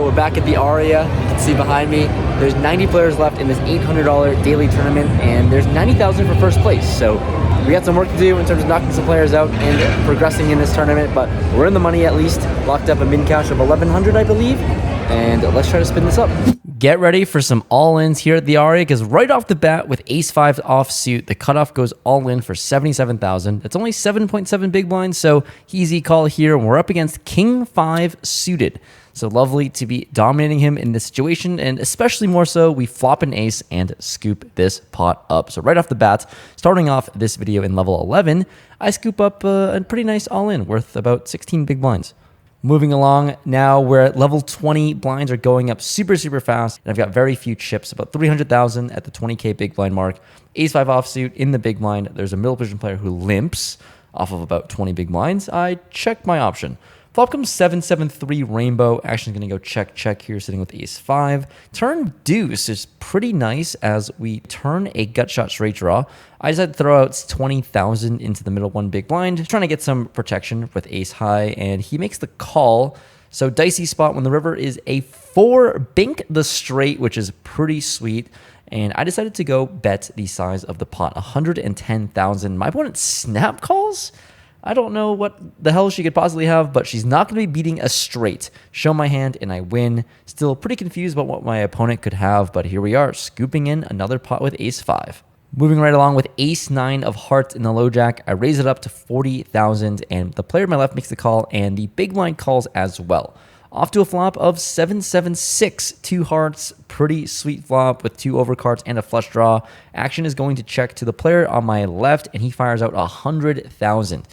So we're back at the Aria. You can see behind me, there's 90 players left in this $800 daily tournament, and there's 90,000 for first place. So we got some work to do in terms of knocking some players out and progressing in this tournament, but we're in the money at least. Locked up a min cash of 1,100, I believe, and let's try to spin this up. Get ready for some all-ins here at the Aria, because right off the bat with ace-5 offsuit, the cutoff goes all-in for 77,000. It's only 7.7 big blinds, so easy call here. We're up against king-5 suited. So lovely to be dominating him in this situation, and especially more so, we flop an ace and scoop this pot up. So right off the bat, starting off this video in level 11, I scoop up a pretty nice all-in worth about 16 big blinds. Moving along now, we're at level 20. Blinds are going up super fast, and I've got very few chips, about 300,000 at the 20K big blind mark. Ace-5 offsuit in the big blind. There's a middle position player who limps off of about 20 big blinds. I check my option. Flop comes 7-7-3 rainbow. Action's gonna go check here, sitting with ace-5. Turn deuce is pretty nice as we turn a gut shot straight draw. I decided to throw out 20,000 into the middle one big blind, trying to get some protection with ace high, and he makes the call. So dicey spot when the river is a 4, bink the straight, which is pretty sweet. And I decided to go bet the size of the pot, 110,000. My opponent snap calls? I don't know what the hell she could possibly have, but she's not going to be beating a straight. Show my hand and I win. Still pretty confused about what my opponent could have, but here we are, scooping in another pot with ace-5. Moving right along with ace-9 of hearts in the low jack, I raise it up to 40,000, and the player on my left makes the call, and the big blind calls as well. Off to a flop of 7-7-6, 2 hearts, pretty sweet flop with 2 overcards and a flush draw. Action is going to check to the player on my left, and he fires out 100,000.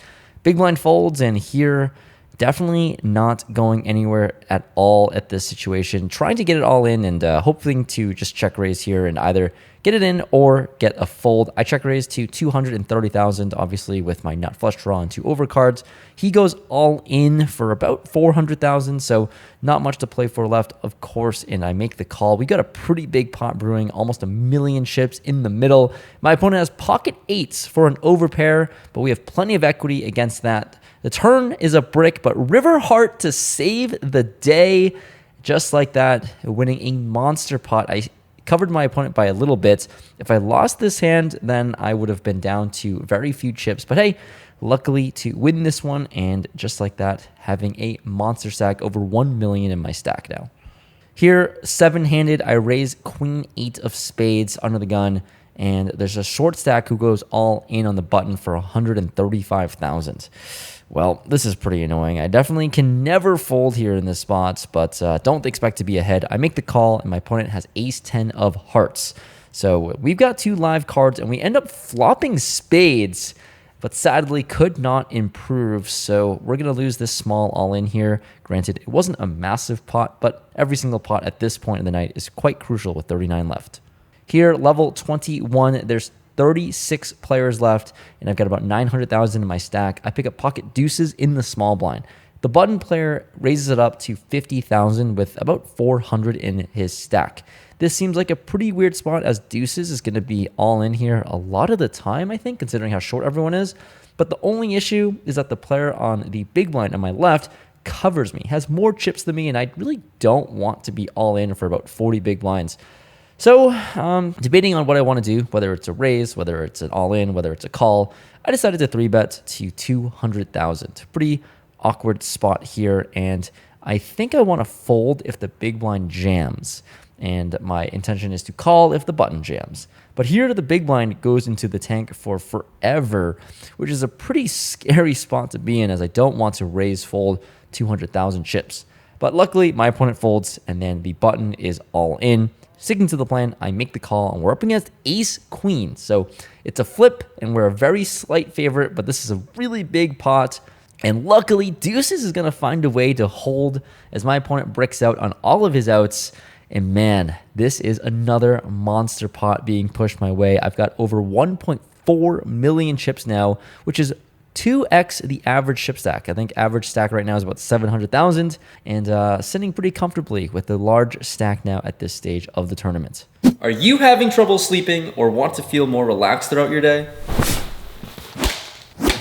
Big blind folds, and here, definitely not going anywhere at all at this situation. Trying to get it all in and hoping to just check raise here and either get it in or get a fold. I check raise to 230,000, obviously with my nut flush draw and 2 overcards. He goes all in for about 400,000, so not much to play for left, of course, and I make the call. We got a pretty big pot brewing, almost 1,000,000 chips in the middle. My opponent has pocket 8s for an overpair, but we have plenty of equity against that. The turn is a brick, but river heart to save the day. Just like that, winning a monster pot. I covered my opponent by a little bit. If I lost this hand, then I would have been down to very few chips. But hey, luckily to win this one, and just like that, having a monster stack, over 1 million in my stack now. Here, 7-handed, I raise queen 8 of spades under the gun, and there's a short stack who goes all in on the button for 135,000. Well, this is pretty annoying. I definitely can never fold here in this spot, but don't expect to be ahead. I make the call, and my opponent has ace-10 of hearts. So we've got 2 live cards, and we end up flopping spades, but sadly could not improve. So we're going to lose this small all-in here. Granted, it wasn't a massive pot, but every single pot at this point in the night is quite crucial with 39 left. Here, level 21, there's 36 players left, and I've got about 900,000 in my stack. I pick up pocket deuces in the small blind. The button player raises it up to 50,000 with about 400 in his stack. This seems like a pretty weird spot, as deuces is going to be all in here a lot of the time, I think, considering how short everyone is. But the only issue is that the player on the big blind on my left covers me, has more chips than me, and I really don't want to be all in for about 40 big blinds. So, debating on what I want to do, whether it's a raise, whether it's an all-in, whether it's a call, I decided to 3-bet to 200,000. Pretty awkward spot here, and I think I want to fold if the big blind jams, and my intention is to call if the button jams. But here the big blind goes into the tank for forever, which is a pretty scary spot to be in, as I don't want to raise fold 200,000 chips. But luckily, my opponent folds, and then the button is all in. Sticking to the plan, I make the call, and we're up against ace-queen. So it's a flip, and we're a very slight favorite, but this is a really big pot. And luckily, deuces is going to find a way to hold as my opponent bricks out on all of his outs. And man, this is another monster pot being pushed my way. I've got over 1.4 million chips now, which is 2x the average chip stack. I think average stack right now is about 700,000, and sitting pretty comfortably with the large stack now at this stage of the tournament. Are you having trouble sleeping or want to feel more relaxed throughout your day?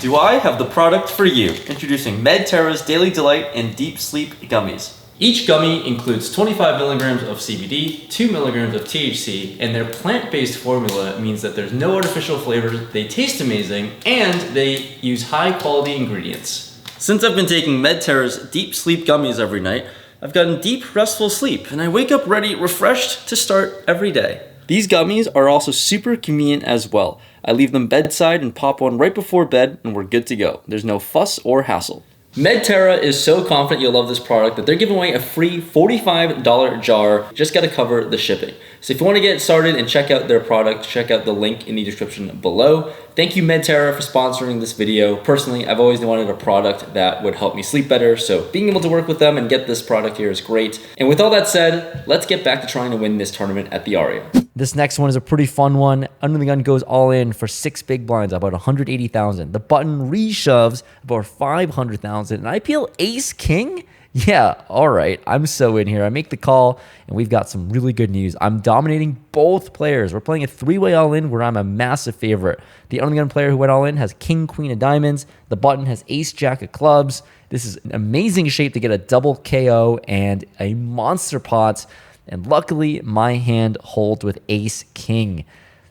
Do I have the product for you? Introducing MedTerra's Daily Delight and Deep Sleep Gummies. Each gummy includes 25 milligrams of CBD, 2 milligrams of THC, and their plant-based formula means that there's no artificial flavors, they taste amazing, and they use high-quality ingredients. Since I've been taking Medterra's Deep Sleep gummies every night, I've gotten deep, restful sleep, and I wake up ready, refreshed to start every day. These gummies are also super convenient as well. I leave them bedside and pop one right before bed, and we're good to go. There's no fuss or hassle. Medterra is so confident you'll love this product that they're giving away a free $45 jar. Just got to cover the shipping. So if you want to get started and check out their product, check out the link in the description below. Thank you, Medterra, for sponsoring this video. Personally, I've always wanted a product that would help me sleep better, so being able to work with them and get this product here is great. And with all that said, let's get back to trying to win this tournament at the Aria. This next one is a pretty fun one. Under the Gun goes all in for 6 big blinds, about 180,000. The button reshoves about 500,000. And I peel ace king? Yeah, all right. I'm so in here. I make the call, and we've got some really good news. I'm dominating both players. We're playing a 3-way all in where I'm a massive favorite. The Under the Gun player who went all in has king, queen of diamonds. The button has ace, jack of clubs. This is an amazing shape to get a double KO and a monster pot. And luckily, my hand holds with ace king.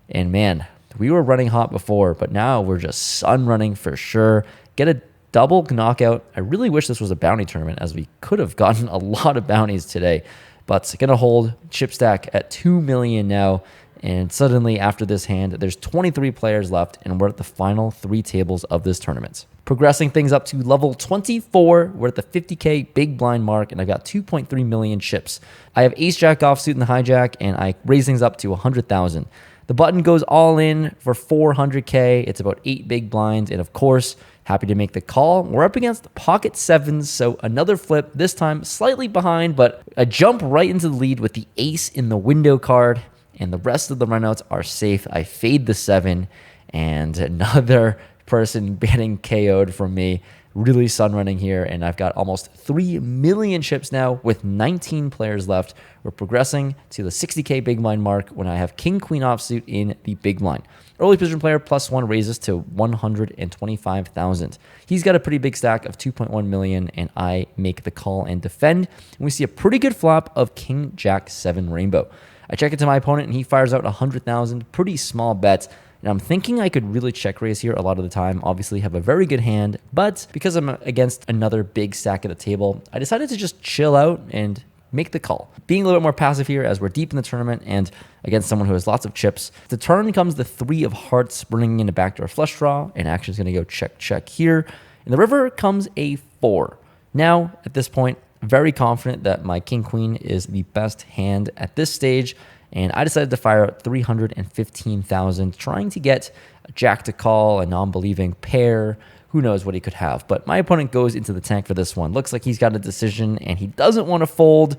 And man, we were running hot before, but now we're just sun running for sure. Get a double knockout. I really wish this was a bounty tournament, as we could have gotten a lot of bounties today. But gonna hold chip stack at 2 million now. And suddenly after this hand, there's 23 players left, and we're at the final 3 tables of this tournament. Progressing things up to level 24, we're at the 50K big blind mark, and I've got 2.3 million chips. I have ace jack offsuit in the hijack, and I raise things up to 100,000. The button goes all in for 400K. It's about 8 big blinds, and of course, happy to make the call. We're up against pocket sevens, so another flip, this time slightly behind, but a jump right into the lead with the ace in the window card, and the rest of the runouts are safe. I fade the 7, and another person getting KO'd from me. Really sun running here, and I've got almost 3 million chips now with 19 players left. We're progressing to the 60K big blind mark when I have king queen offsuit in the big blind. Early position player +1 raises to 125,000. He's got a pretty big stack of 2.1 million, and I make the call and defend. And we see a pretty good flop of king jack 7 rainbow. I check it to my opponent, and he fires out 100,000. Pretty small bets. And I'm thinking I could really check raise here a lot of the time. Obviously have a very good hand, but because I'm against another big stack at the table, I decided to just chill out and make the call. Being a little bit more passive here as we're deep in the tournament and against someone who has lots of chips. The turn comes the 3 of hearts, bringing in a backdoor flush draw, and action's gonna go check, check here. In the river comes a 4. Now, at this point, very confident that my king queen is the best hand at this stage, and I decided to fire out 315,000, trying to get a jack to call, a non-believing pair. Who knows what he could have. But my opponent goes into the tank for this one. Looks like he's got a decision, and he doesn't want to fold,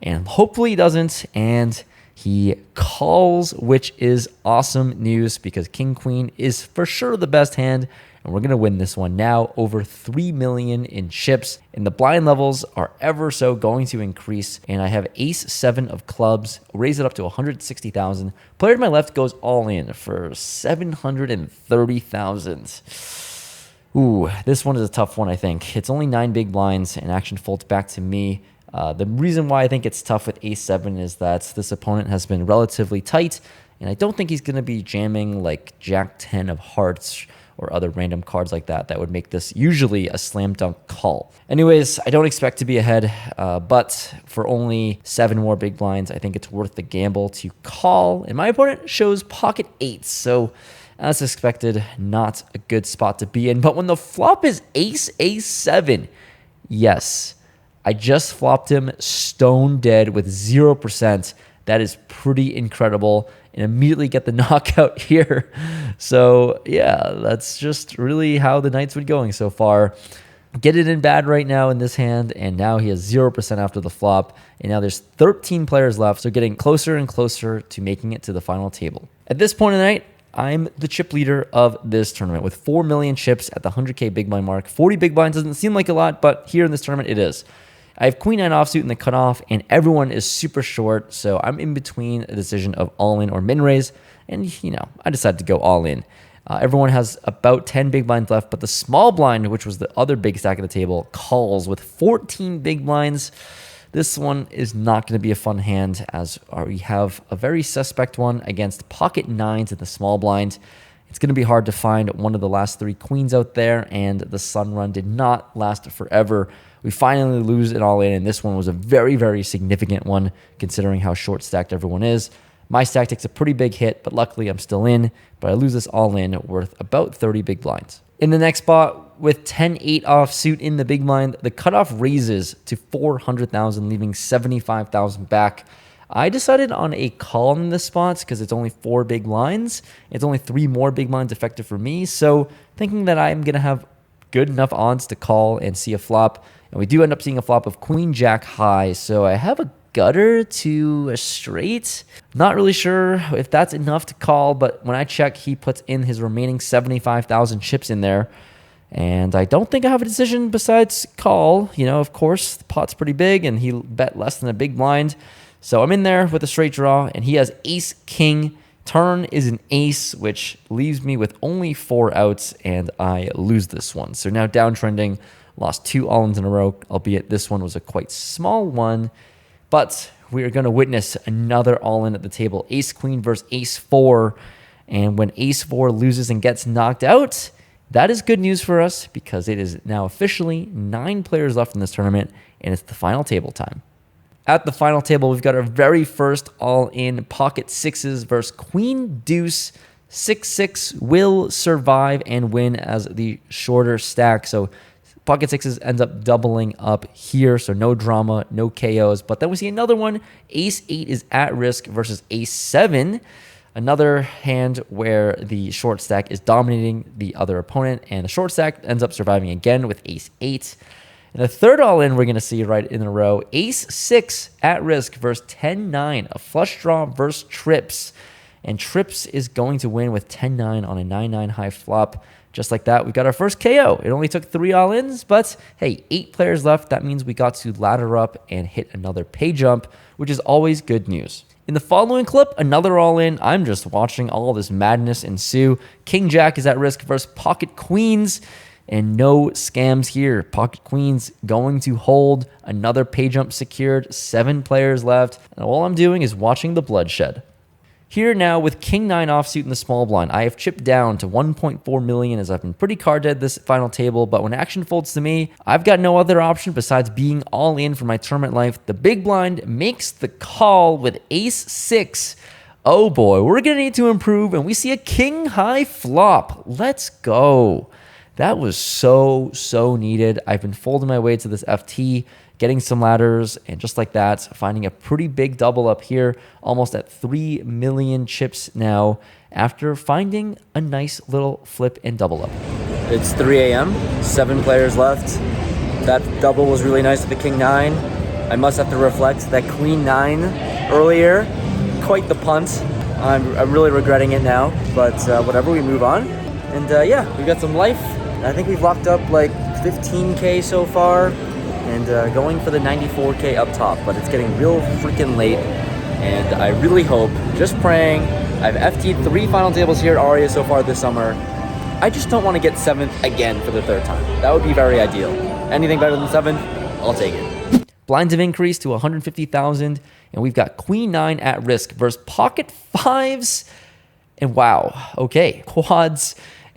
and hopefully he doesn't, and he calls, which is awesome news because king queen is for sure the best hand, and we're going to win this one now. Over 3 million in chips, and the blind levels are ever so going to increase, and I have ace 7 of clubs, raise it up to 160,000. Player to my left goes all in for 730,000. Ooh, this one is a tough one, I think. It's only 9 big blinds, and action folds back to me. The reason why I think it's tough with ace 7 is that this opponent has been relatively tight, and I don't think he's going to be jamming like jack 10 of hearts or other random cards like that that would make this usually a slam dunk call. Anyways, I don't expect to be ahead, but for only 7 more big blinds, I think it's worth the gamble to call. And my opponent shows pocket 8s, so as expected, not a good spot to be in. But when the flop is ace, ace 7, yes, I just flopped him stone dead with 0%. That is pretty incredible, and immediately get the knockout here. So yeah, that's just really how the night's been going so far. Get it in bad right now in this hand, and now he has 0% after the flop, and now there's 13 players left, so getting closer and closer to making it to the final table. At this point in the night, I'm the chip leader of this tournament with 4 million chips at the 100K big blind mark. 40 big blinds doesn't seem like a lot, but here in this tournament, it is. I have queen 9 offsuit in the cutoff, and everyone is super short, so I'm in between a decision of all in or min raise, and you know, I decided to go all in. Everyone has about 10 big blinds left, but the small blind, which was the other big stack of the table, calls with 14 big blinds. This one is not going to be a fun hand, as we have a very suspect one against pocket nines in the small blind. It's going to be hard to find one of the last 3 queens out there, and the sun run did not last forever. We finally lose it all in, and this one was a very, very significant one considering how short stacked everyone is. My stack takes a pretty big hit, but luckily I'm still in, but I lose this all in worth about 30 big blinds. In the next spot, with 10-8 offsuit in the big blind, the cutoff raises to 400,000, leaving 75,000 back. I decided on a call in this spot because it's only 4 big blinds. It's only 3 more big blinds effective for me, so thinking that I'm going to have good enough odds to call and see a flop. And we do end up seeing a flop of Queen Jack high, so I have a gutter to a straight. Not really sure if that's enough to call, but when I check, he puts in his remaining 75,000 chips in there. And I don't think I have a decision besides call. You know, of course, the pot's pretty big, and he bet less than a big blind. So I'm in there with a straight draw, and he has ace king. Turn is an ace, which leaves me with only 4 outs, and I lose this one. So now downtrending, lost 2 all-ins in a row, albeit this one was a quite small one. But we are going to witness another all-in at the table. Ace-queen versus ace-4. And when ace-4 loses and gets knocked out, that is good news for us because it is now officially 9 players left in this tournament, and it's the final table time. At the final table, we've got our very first all-in pocket sixes versus queen deuce. 6-6 will survive and win as the shorter stack. So pocket sixes ends up doubling up here, so no drama, no KOs. But then we see another one. Ace-8 is at risk versus ace-7. Another hand where the short stack is dominating the other opponent, and the short stack ends up surviving again with ace-8. And the third all-in we're going to see right in a row, ace-6 at risk versus 10-9, a flush draw versus trips. And trips is going to win with 10-9 on a 9-9 high flop. Just like that, we got our first KO. It only took 3 all-ins, but hey, 8 players left. That means we got to ladder up and hit another pay jump, which is always good news. In the following clip, another all-in. I'm just watching all this madness ensue. King Jack is at risk versus pocket queens, and no scams here. Pocket queens going to hold. Another pay jump secured. 7 players left, and all I'm doing is watching the bloodshed. Here now with King 9 offsuit in the small blind, I have chipped down to 1.4 million as I've been pretty card dead this final table, but when action folds to me, I've got no other option besides being all in for my tournament life. The big blind makes the call with ace-6. Oh boy, we're going to need to improve, and we see a king high flop. Let's go. That was so needed. I've been folding my way to this FT, getting some ladders, and just like that, finding a pretty big double up here, almost at 3 million chips now, after finding a nice little flip and double up. It's 3 a.m., 7 players left. That double was really nice with the king 9. I must have to reflect that queen 9 earlier. Quite the punt. I'm really regretting it now, but whatever, we move on. And yeah, we got some life. I think we've locked up like 15K so far, and going for the 94K up top, but it's getting real freaking late, and I really hope, just praying, I've FT'd 3 final tables here at Aria so far this summer. I just don't want to get 7th again for the 3rd time. That would be very ideal. Anything better than 7th, I'll take it. Blinds have increased to 150,000, and we've got queen 9 at risk versus pocket 5s, and wow, okay, quads.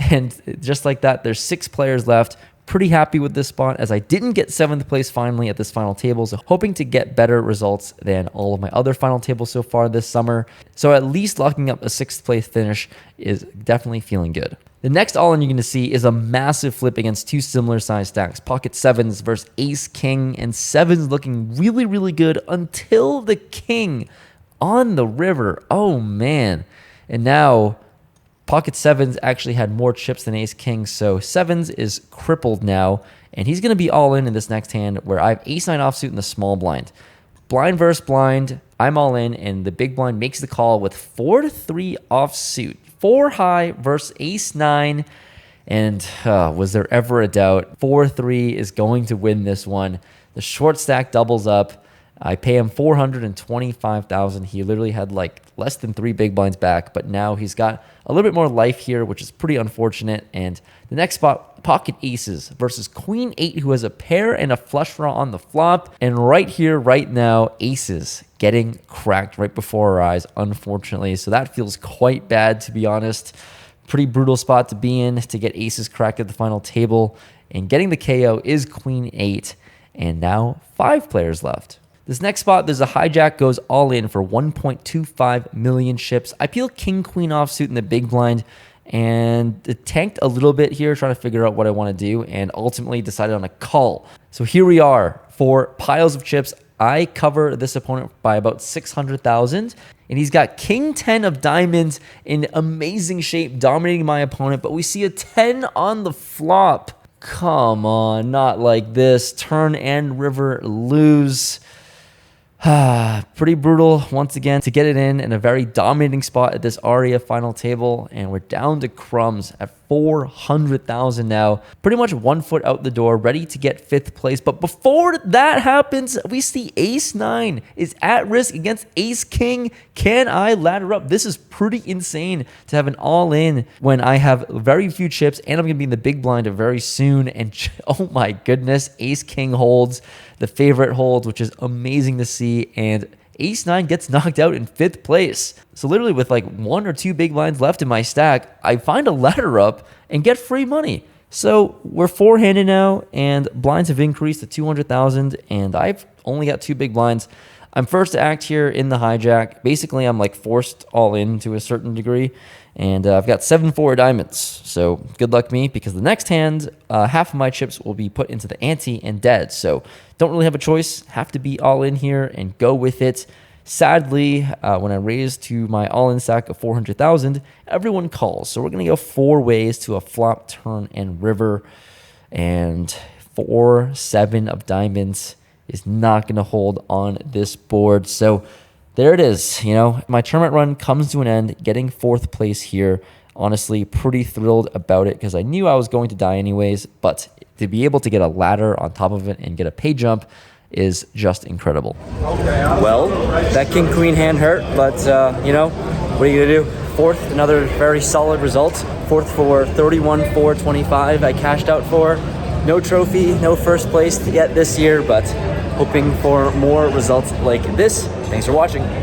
And just like that, there's 6 players left. Pretty happy with this spot as I didn't get 7th place finally at this final table. So hoping to get better results than all of my other final tables so far this summer. So at least locking up a 6th place finish is definitely feeling good. The next all-in you're going to see is a massive flip against 2 similar size stacks. Pocket 7s versus ace king, and 7s looking really good until the king on the river. Oh man. And now pocket 7s actually had more chips than ace king, so 7s is crippled now, and he's going to be all in this next hand where I have ace 9 offsuit in the small blind. Blind versus blind, I'm all in, and the big blind makes the call with 4-3 offsuit. 4 high versus ace 9, and was there ever a doubt? 4-3 is going to win this one. The short stack doubles up. I pay him 425,000. He literally had like less than 3 big blinds back, but now he's got a little bit more life here, which is pretty unfortunate. And the next spot, pocket aces versus queen 8, who has a pair and a flush draw on the flop. And right here, right now, aces getting cracked right before our eyes, unfortunately. So that feels quite bad, to be honest. Pretty brutal spot to be in, to get aces cracked at the final table. And getting the KO is queen 8. And now 5 players left. This next spot, there's a hijack, goes all in for 1.25 million chips. I peel king queen offsuit in the big blind and it tanked a little bit here, trying to figure out what I want to do, and ultimately decided on a call. So here we are for piles of chips. I cover this opponent by about 600,000, and he's got king 10 of diamonds in amazing shape, dominating my opponent, but we see a 10 on the flop. Come on, not like this. Turn and river lose. Pretty brutal once again to get it in a very dominating spot at this Aria final table, and we're down to crumbs at 400,000 now. Pretty much 1 foot out the door, ready to get 5th place. But before that happens, we see ace 9 is at risk against ace king. Can I ladder up? This is pretty insane to have an all-in when I have very few chips, and I'm going to be in the big blind very soon. And oh my goodness, ace king holds. The favorite holds, which is amazing to see, and ace 9 gets knocked out in 5th place. So literally with like 1 or 2 big blinds left in my stack, I find a ladder up and get free money. So we're 4-handed now, and blinds have increased to 200,000, and I've only got 2 big blinds. I'm first to act here in the hijack. Basically, I'm like forced all in to a certain degree, and I've got 7-4 diamonds. So good luck me, because the next hand, half of my chips will be put into the ante and dead. So don't really have a choice. Have to be all in here and go with it. Sadly, when I raise to my all-in stack of 400,000, everyone calls. So we're going to go 4 ways to a flop, turn, and river, and 4-7 of diamonds is not going to hold on this board. So there it is. You know, my tournament run comes to an end, getting 4th place here. Honestly, pretty thrilled about it, because I knew I was going to die anyways, but to be able to get a ladder on top of it and get a pay jump is just incredible. Well, that king queen hand hurt, but you know, what are you gonna do? 4th, another very solid result. 4th for 31,425 I cashed out for. No trophy, no first place yet this year, but hoping for more results like this. Thanks for watching.